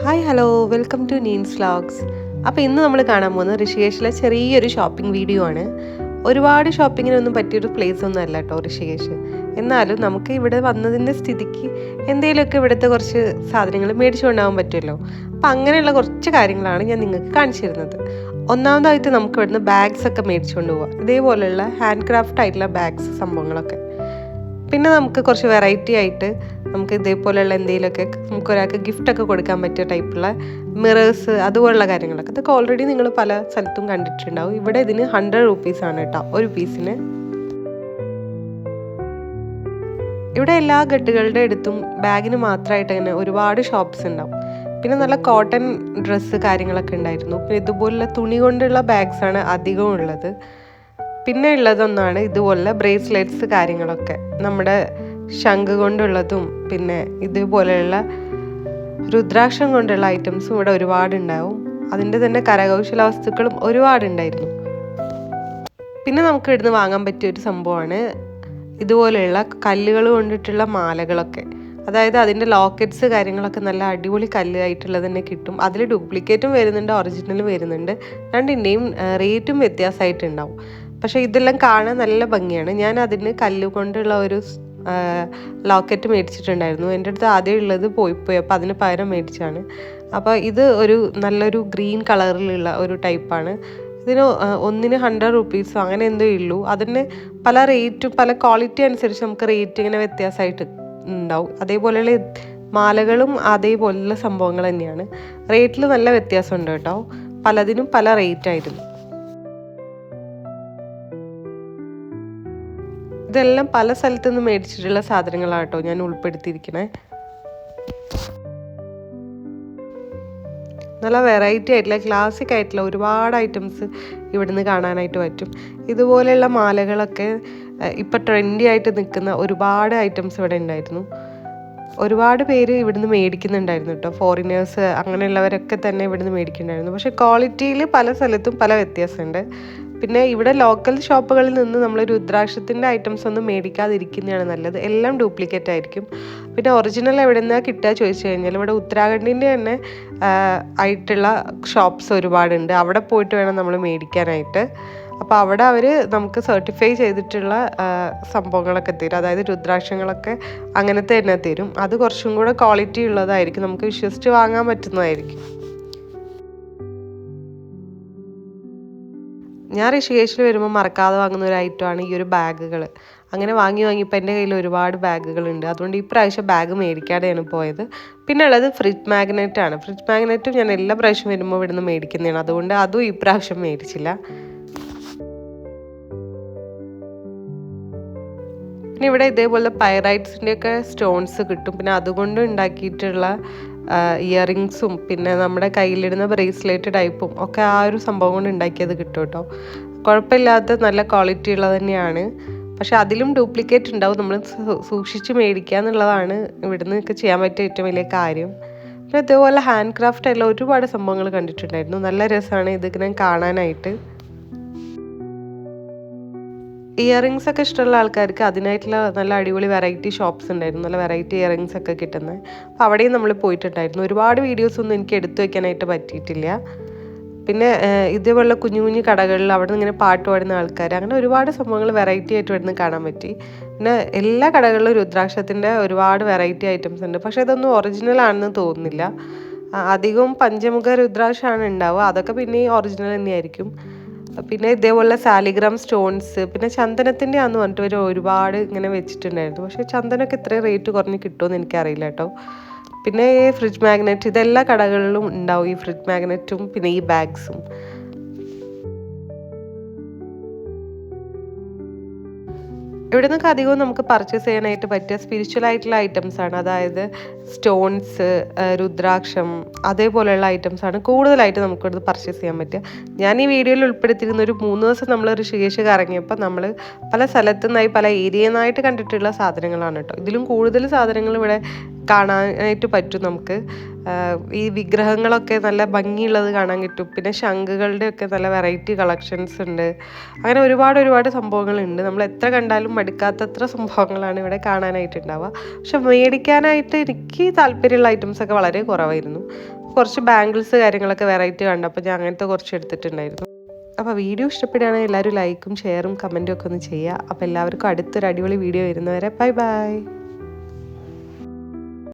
Hi hello welcome to Neen's vlogs. അപ്പോൾ ഇന്ന് നമ്മൾ കാണാൻ പോകുന്നത് ഋഷികേശിലെ ചെറിയൊരു ഷോപ്പിംഗ് വീഡിയോ ആണ്. ഒരുപാട് ഷോപ്പിങ്ങിനൊന്നും പറ്റിയൊരു പ്ലേസ് ഒന്നും അല്ല കേട്ടോ ഋഷികേശ്. എന്നാലും നമുക്ക് ഇവിടെ വന്നതിൻ്റെ സ്ഥിതിക്ക് എന്തെങ്കിലുമൊക്കെ ഇവിടുത്തെ കുറച്ച് സാധനങ്ങൾ മേടിച്ചു കൊണ്ടാകാൻ പറ്റുമല്ലോ. അപ്പോൾ അങ്ങനെയുള്ള കുറച്ച് കാര്യങ്ങളാണ് ഞാൻ നിങ്ങൾക്ക് കാണിച്ചു തരുന്നത്. ഒന്നാമതായിട്ട് നമുക്ക് ഇവിടുന്ന് ബാഗ്സ് ഒക്കെ മേടിച്ചുകൊണ്ട് പോവാം. ഇതേപോലെയുള്ള ഹാൻഡ് ക്രാഫ്റ്റ് ആയിട്ടുള്ള ബാഗ്സ് സംഭവങ്ങളൊക്കെ. പിന്നെ നമുക്ക് കുറച്ച് വെറൈറ്റി ആയിട്ട് നമുക്ക് ഇതേപോലെയുള്ള എന്തെങ്കിലുമൊക്കെ നമുക്ക് ഒരാൾക്ക് ഗിഫ്റ്റൊക്കെ കൊടുക്കാൻ പറ്റിയ ടൈപ്പുള്ള മിറേഴ്സ് അതുപോലുള്ള കാര്യങ്ങളൊക്കെ ഇതൊക്കെ ഓൾറെഡി നിങ്ങൾ പല സ്ഥലത്തും കണ്ടിട്ടുണ്ടാവും. ഇവിടെ ഇതിന് 100 റുപ്പീസാണ് കേട്ടോ ഒരു പീസിന്. ഇവിടെ എല്ലാ ഗട്ടുകളുടെ അടുത്തും ബാഗിന് മാത്രമായിട്ട് തന്നെ ഒരുപാട് ഷോപ്സ് ഉണ്ടാവും. പിന്നെ നല്ല കോട്ടൺ ഡ്രസ്സ് കാര്യങ്ങളൊക്കെ ഉണ്ടായിരുന്നു. പിന്നെ ഇതുപോലുള്ള തുണി കൊണ്ടുള്ള ബാഗ്സാണ് അധികവും ഉള്ളത്. പിന്നെ ഉള്ളതൊന്നാണ് ഇതുപോലുള്ള ബ്രേസ്ലെറ്റ്സ് കാര്യങ്ങളൊക്കെ നമ്മുടെ ശംഖ് കൊണ്ടുള്ളതും പിന്നെ ഇതുപോലെയുള്ള രുദ്രാക്ഷം കൊണ്ടുള്ള ഐറ്റംസും ഇവിടെ ഒരുപാടുണ്ടാവും. അതിൻ്റെ തന്നെ കരകൗശല വസ്തുക്കളും ഒരുപാടുണ്ടായിരുന്നു. പിന്നെ നമുക്ക് ഇവിടുന്ന് വാങ്ങാൻ പറ്റിയ ഒരു സംഭവമാണ് ഇതുപോലെയുള്ള കല്ലുകൾ കൊണ്ടിട്ടുള്ള മാലകളൊക്കെ. അതായത് അതിൻ്റെ ലോക്കറ്റ്സ് കാര്യങ്ങളൊക്കെ നല്ല അടിപൊളി കല്ലായിട്ടുള്ളത് തന്നെ കിട്ടും. അതിൽ ഡ്യൂപ്ലിക്കേറ്റും വരുന്നുണ്ട്, ഒറിജിനലും വരുന്നുണ്ട്. രണ്ടിൻ്റെയും റേറ്റും വ്യത്യാസമായിട്ടുണ്ടാവും. പക്ഷേ ഇതെല്ലാം കാണാൻ നല്ല ഭംഗിയാണ്. ഞാൻ അതിന് കല്ലുകൊണ്ടുള്ള ഒരു ലോക്കറ്റ് മേടിച്ചിട്ടുണ്ടായിരുന്നു. എൻ്റെ അടുത്ത് ആദ്യം ഉള്ളത് പോയി അപ്പോൾ അതിന് പകരം മേടിച്ചാണ്. അപ്പോൾ ഇത് ഒരു നല്ലൊരു ഗ്രീൻ കളറിലുള്ള ഒരു ടൈപ്പാണ്. ഇതിന് ഒന്നിന് 100 റുപ്പീസോ അങ്ങനെ എന്തോ ഉള്ളൂ. അതിന് പല റേറ്റും പല ക്വാളിറ്റി അനുസരിച്ച് നമുക്ക് റേറ്റ് ഇങ്ങനെ വ്യത്യാസമായിട്ട് ഉണ്ടാവും. അതേപോലെയുള്ള മാലകളും അതേപോലെയുള്ള സംഭവങ്ങൾ തന്നെയാണ്. റേറ്റിൽ നല്ല വ്യത്യാസമുണ്ട് കേട്ടോ. പലതിനും പല റേറ്റ് ആയിരുന്നു. ഇതെല്ലാം പല സ്ഥലത്തു നിന്ന് മേടിച്ചിട്ടുള്ള സാധനങ്ങളാണ് കേട്ടോ ഞാൻ ഉൾപ്പെടുത്തിയിരിക്കണേ. നല്ല വെറൈറ്റി ആയിട്ടുള്ള ക്ലാസിക് ആയിട്ടുള്ള ഒരുപാട് ഐറ്റംസ് ഇവിടുന്ന് കാണാനായിട്ട് പറ്റും. ഇതുപോലെയുള്ള മാലകളൊക്കെ ഇപ്പം ട്രെൻഡി ആയിട്ട് നിൽക്കുന്ന ഒരുപാട് ഐറ്റംസ് ഇവിടെ ഉണ്ടായിരുന്നു. ഒരുപാട് പേര് ഇവിടുന്ന് മേടിക്കുന്നുണ്ടായിരുന്നു കേട്ടോ. ഫോറിനേഴ്സ് അങ്ങനെയുള്ളവരൊക്കെ തന്നെ ഇവിടുന്ന് മേടിക്കുന്നുണ്ടായിരുന്നു. പക്ഷേ ക്വാളിറ്റിയിൽ പല സ്ഥലത്തും പല വ്യത്യാസമുണ്ട്. പിന്നെ ഇവിടെ ലോക്കൽ ഷോപ്പുകളിൽ നിന്ന് നമ്മൾ രുദ്രാക്ഷത്തിൻ്റെ ഐറ്റംസ് ഒന്നും മേടിക്കാതിരിക്കുന്നതാണ് നല്ലത്. എല്ലാം ഡ്യൂപ്ലിക്കേറ്റ് ആയിരിക്കും. പിന്നെ ഒറിജിനൽ എവിടെ നിന്നാണ് കിട്ടുക ചോദിച്ചു കഴിഞ്ഞാൽ ഇവിടെ ഉത്തരാഖണ്ഡിൻ്റെ തന്നെ ആയിട്ടുള്ള ഷോപ്സ് ഒരുപാടുണ്ട്. അവിടെ പോയിട്ട് വേണം നമ്മൾ മേടിക്കാനായിട്ട്. അപ്പോൾ അവിടെ അവർ നമുക്ക് സർട്ടിഫൈ ചെയ്തിട്ടുള്ള സംഭവങ്ങളൊക്കെ തരും. അതായത് രുദ്രാക്ഷങ്ങളൊക്കെ അങ്ങനത്തെ തന്നെ തരും. അത് കുറച്ചും കൂടെ ക്വാളിറ്റി ഉള്ളതായിരിക്കും, നമുക്ക് വിശ്വസിച്ച് വാങ്ങാൻ പറ്റുന്നതായിരിക്കും. ഞാൻ ഋഷികേശിൽ വരുമ്പോൾ മറക്കാതെ വാങ്ങുന്ന ഒരു ഐറ്റമാണ് ഈ ഒരു ബാഗുകൾ. അങ്ങനെ വാങ്ങിയപ്പോൾ എൻ്റെ കയ്യിൽ ഒരുപാട് ബാഗുകളുണ്ട്. അതുകൊണ്ട് ഈ പ്രാവശ്യം ബാഗ് മേടിക്കാതെയാണ് പോയത്. പിന്നെ ഉള്ളത് ഫ്രിഡ്ജ് മാഗ്നറ്റ് ആണ്. ഫ്രിഡ്ജ് മാഗ്നറ്റും ഞാൻ എല്ലാ പ്രാവശ്യം വരുമ്പോൾ ഇവിടുന്ന് മേടിക്കുന്നതാണ്. അതുകൊണ്ട് അതും ഈ പ്രാവശ്യം മേടിച്ചില്ല. പിന്നെ ഇവിടെ ഇതേപോലെ പൈറൈറ്റ്സിൻ്റെ ഒക്കെ സ്റ്റോൺസ് കിട്ടും. പിന്നെ അതുകൊണ്ട് ഉണ്ടാക്കിയിട്ടുള്ള ഇയറിങ്സും പിന്നെ നമ്മുടെ കയ്യിലിടുന്ന ബ്രേസ്ലെറ്റ് ടൈപ്പും ഒക്കെ ആ ഒരു സംഭവം കൊണ്ട് ഉണ്ടാക്കിയത് കിട്ടും കേട്ടോ. കുഴപ്പമില്ലാത്ത നല്ല ക്വാളിറ്റി ഉള്ളത് തന്നെയാണ്. പക്ഷെ അതിലും ഡ്യൂപ്ലിക്കേറ്റ് ഉണ്ടാവും. നമ്മൾ സൂക്ഷിച്ച് മേടിക്കുക എന്നുള്ളതാണ് ഇവിടുന്ന് ഒക്കെ ചെയ്യാൻ പറ്റിയ ഏറ്റവും വലിയ കാര്യം. പിന്നെ ഇതേപോലെ ഹാൻഡ് ക്രാഫ്റ്റ് എല്ലാം ഒരുപാട് സംഭവങ്ങൾ കണ്ടിട്ടുണ്ടായിരുന്നു. നല്ല രസമാണ് ഇതിങ്ങനെ കാണാനായിട്ട്. ഇയറിങ്സ് ഒക്കെ ഇഷ്ടമുള്ള ആൾക്കാർക്ക് അതിനായിട്ടുള്ള നല്ല അടിപൊളി വെറൈറ്റി ഷോപ്സ് ഉണ്ടായിരുന്നു. നല്ല വെറൈറ്റി ഇയറിങ്സ് ഒക്കെ കിട്ടുന്നത്. അപ്പോൾ അവിടെയും നമ്മൾ പോയിട്ടുണ്ടായിരുന്നു. ഒരുപാട് വീഡിയോസൊന്നും എനിക്ക് എടുത്തു വയ്ക്കാനായിട്ട് പറ്റിയിട്ടില്ല. പിന്നെ ഇതേപോലുള്ള കുഞ്ഞു കുഞ്ഞു കടകളിൽ അവിടെ നിന്ന് ഇങ്ങനെ പാട്ട് പാടുന്ന ആൾക്കാർ അങ്ങനെ ഒരുപാട് സംഭവങ്ങൾ വെറൈറ്റി ആയിട്ട് ഇവിടുന്ന് കാണാൻ പറ്റി. പിന്നെ എല്ലാ കടകളിലും രുദ്രാക്ഷത്തിൻ്റെ ഒരുപാട് വെറൈറ്റി ഐറ്റംസ് ഉണ്ട്. പക്ഷേ ഇതൊന്നും ഒറിജിനൽ ആണെന്ന് തോന്നുന്നില്ല. അധികവും പഞ്ചമുഖ രുദ്രാക്ഷമാണ് ഉണ്ടാവുക. അതൊക്കെ പിന്നെ ഒറിജിനൽ തന്നെയായിരിക്കും. പിന്നെ ഇതേപോലെ സാലിഗ്രാം സ്റ്റോൺസ് പിന്നെ ചന്ദനത്തിൻ്റെ ആണെന്ന് പറഞ്ഞിട്ട് ഒരു ഒരുപാട് ഇങ്ങനെ വെച്ചിട്ടുണ്ടായിരുന്നു. പക്ഷേ ചന്ദനമൊക്കെ ഇത്രയും റേറ്റ് കുറഞ്ഞ് കിട്ടുമെന്ന് എനിക്കറിയില്ല കേട്ടോ. പിന്നെ ഈ ഫ്രിഡ്ജ് മാഗ്നറ്റ് ഇതെല്ലാ കടകളിലും ഉണ്ടാവും. ഈ ഫ്രിഡ്ജ് മാഗ്നറ്റും പിന്നെ ഈ ബാഗ്സും. ഇവിടെ നിന്നൊക്കെ അധികവും നമുക്ക് പർച്ചേസ് ചെയ്യാനായിട്ട് പറ്റിയ സ്പിരിച്വൽ ആയിട്ടുള്ള ഐറ്റംസ് ആണ്. അതായത് സ്റ്റോൺസ്, രുദ്രാക്ഷം അതേപോലെയുള്ള ഐറ്റംസ് ആണ് കൂടുതലായിട്ട് നമുക്കിവിടെ പർച്ചേസ് ചെയ്യാൻ പറ്റുക. ഞാൻ ഈ വീഡിയോയിൽ ഉൾപ്പെടുത്തിയിരുന്ന ഒരു 3 ദിവസം നമ്മൾ ഋഷികേശ് കറങ്ങിയപ്പോൾ നമ്മൾ പല സ്ഥലത്തു നിന്നായി പല ഏരിയയിൽ നിന്നായിട്ട് കണ്ടിട്ടുള്ള സാധനങ്ങളാണ് കേട്ടോ. ഇതിലും കൂടുതൽ സാധനങ്ങൾ ഇവിടെ കാണാനായിട്ട് പറ്റും നമുക്ക്. ഈ വിഗ്രഹങ്ങളൊക്കെ നല്ല ഭംഗിയുള്ളത് കാണാൻ കിട്ടും. പിന്നെ ശംഖുകളുടെയൊക്കെ നല്ല വെറൈറ്റി കളക്ഷൻസ് ഉണ്ട്. അങ്ങനെ ഒരുപാട് സംഭവങ്ങളുണ്ട്. നമ്മൾ എത്ര കണ്ടാലും മടുക്കാത്തത്ര സംഭവങ്ങളാണ് ഇവിടെ കാണാനായിട്ടുണ്ടാവുക. പക്ഷെ മേടിക്കാനായിട്ട് എനിക്ക് താല്പര്യമുള്ള ഐറ്റംസൊക്കെ വളരെ കുറവായിരുന്നു. കുറച്ച് ബാംഗിൾസ് കാര്യങ്ങളൊക്കെ വെറൈറ്റി കണ്ടപ്പോൾ ഞാൻ അങ്ങനത്തെ കുറച്ച് എടുത്തിട്ടുണ്ടായിരുന്നു. അപ്പോൾ വീഡിയോ ഇഷ്ടപ്പെടുകയാണെങ്കിൽ എല്ലാവരും ലൈക്കും ഷെയറും കമൻറ്റും ഒക്കെ ഒന്ന് ചെയ്യുക. അപ്പോൾ എല്ലാവർക്കും അടുത്തൊരു അടിപൊളി വീഡിയോ വരുന്നവരെ ബൈ ബൈ.